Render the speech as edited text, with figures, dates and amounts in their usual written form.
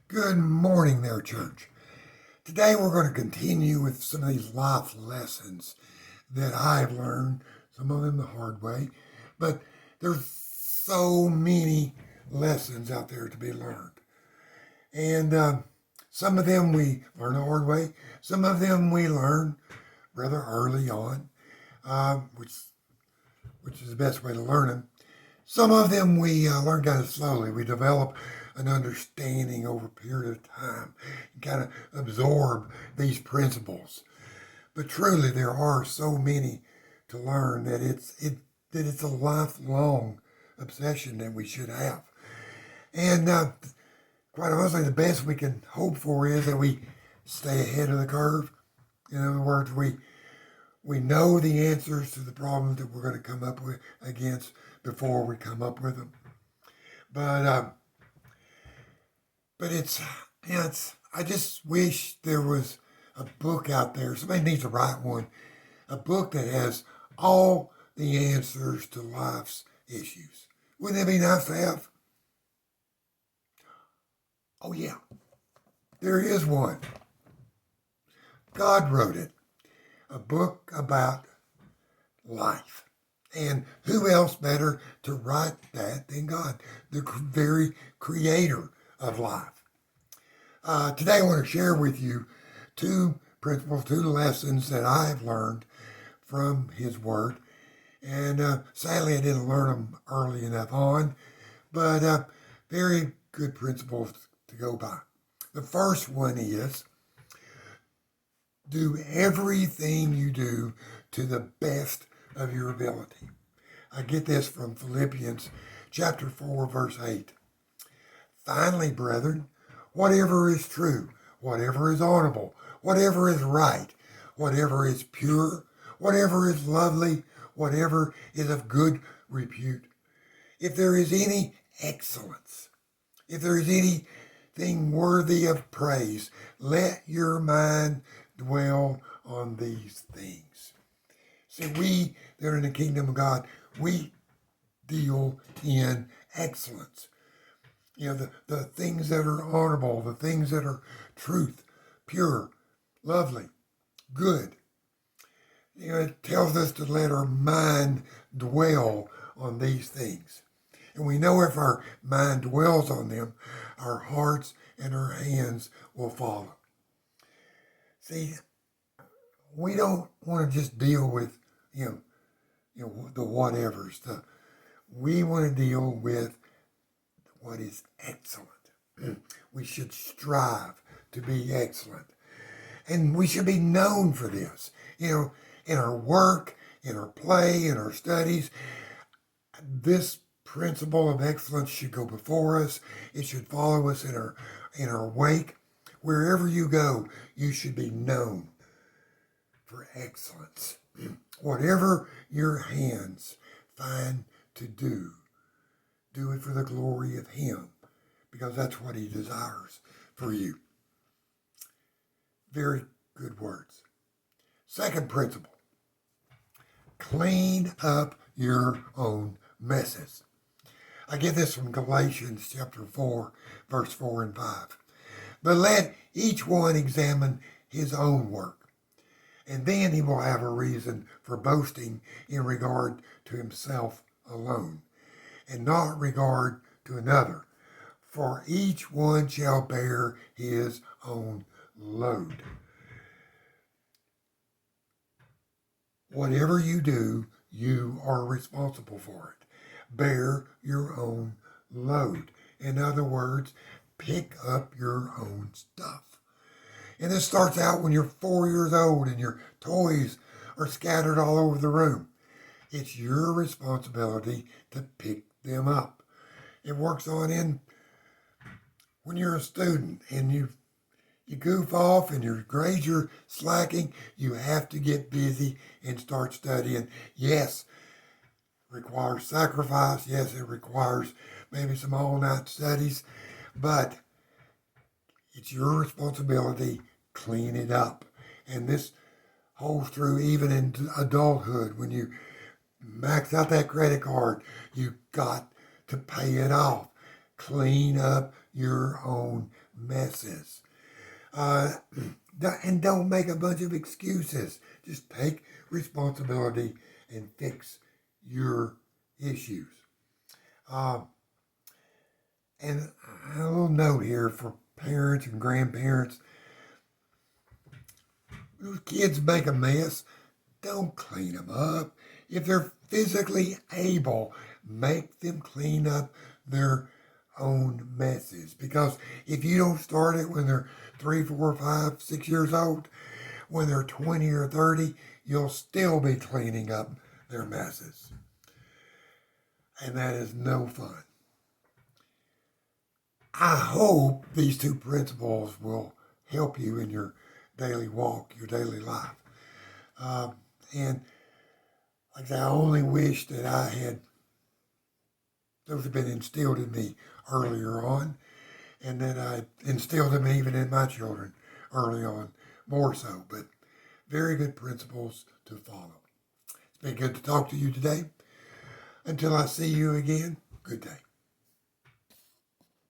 Good morning there, church. Today we're going to continue with some of these life lessons that I've learned, some of them the hard way, but there's so many lessons out there to be learned. And some of them we learn the hard way, some of them we learn rather early on, which is the best way to learn them. Some of them we learn kind of slowly. We develop an understanding over a period of time and kind of absorb these principles. But truly, there are so many to learn that it's a lifelong obsession that we should have. And quite honestly, the best we can hope for is that we stay ahead of the curve. In other words, we know the answers to the problems that we're going to come up with against before we come up with them. But it's I just wish there was a book out there. Somebody needs to write one, a book that has all the answers to life's issues. Wouldn't that be nice to have? Oh yeah, there is one. God wrote it, a book about life. And who else better to write that than God, the very creator of life? Today I want to share with you two principles, two lessons that I've learned from His Word. And sadly, I didn't learn them early enough on, but very good principles to go by. The first one is do everything you do to the best of your ability. I get this from Philippians chapter 4, verse 8. Finally, brethren, whatever is true, whatever is honorable, whatever is right, whatever is pure, whatever is lovely, whatever is of good repute, if there is any excellence, if there is anything worthy of praise, let your mind dwell on these things. See, we that are in the kingdom of God, we deal in excellence. You know, the things that are honorable, the things that are truth, pure, lovely, good. You know, it tells us to let our mind dwell on these things. And we know if our mind dwells on them, our hearts and our hands will follow. See, we don't want to just deal with, the whatevers. We want to deal with what is excellent. We should strive to be excellent. And we should be known for this. In our work, in our play, in our studies, this principle of excellence should go before us. It should follow us in our wake. Wherever you go, you should be known for excellence. Whatever your hands find to do it for the glory of Him, because that's what He desires for you. Very good words. Second principle, clean up your own messes. I get this from Galatians chapter 4, verse 4 and 5. But let each one examine his own work, and then he will have a reason for boasting in regard to himself alone, and not regard to another. For each one shall bear his own load. Whatever you do, you are responsible for it. Bear your own load. In other words, pick up your own stuff. And this starts out when you're 4 years old and your toys are scattered all over the room. It's your responsibility to pick them up. It works on in when you're a student and you goof off and your grades are slacking, you have to get busy and start studying. Yes, it requires sacrifice. Yes, it requires maybe some all-night studies, but it's your responsibility. Clean it up. And this holds true even in adulthood. When you max out that credit card, you got to pay it off. Clean up your own messes. And don't make a bunch of excuses. Just take responsibility and fix your issues. Uh, and a little note here for parents and grandparents. Those kids make a mess, don't clean them up. If they're physically able, make them clean up their own messes. Because if you don't start it when they're 3, 4, 5, 6 years old, when they're 20 or 30, you'll still be cleaning up their messes. And that is no fun. I hope these 2 principles will help you in your daily walk, your daily life. And like I say, I only wish that I had, those have been instilled in me earlier on, and that I instilled them even in my children early on, more so. But very good principles to follow. It's been good to talk to you today. Until I see you again, good day.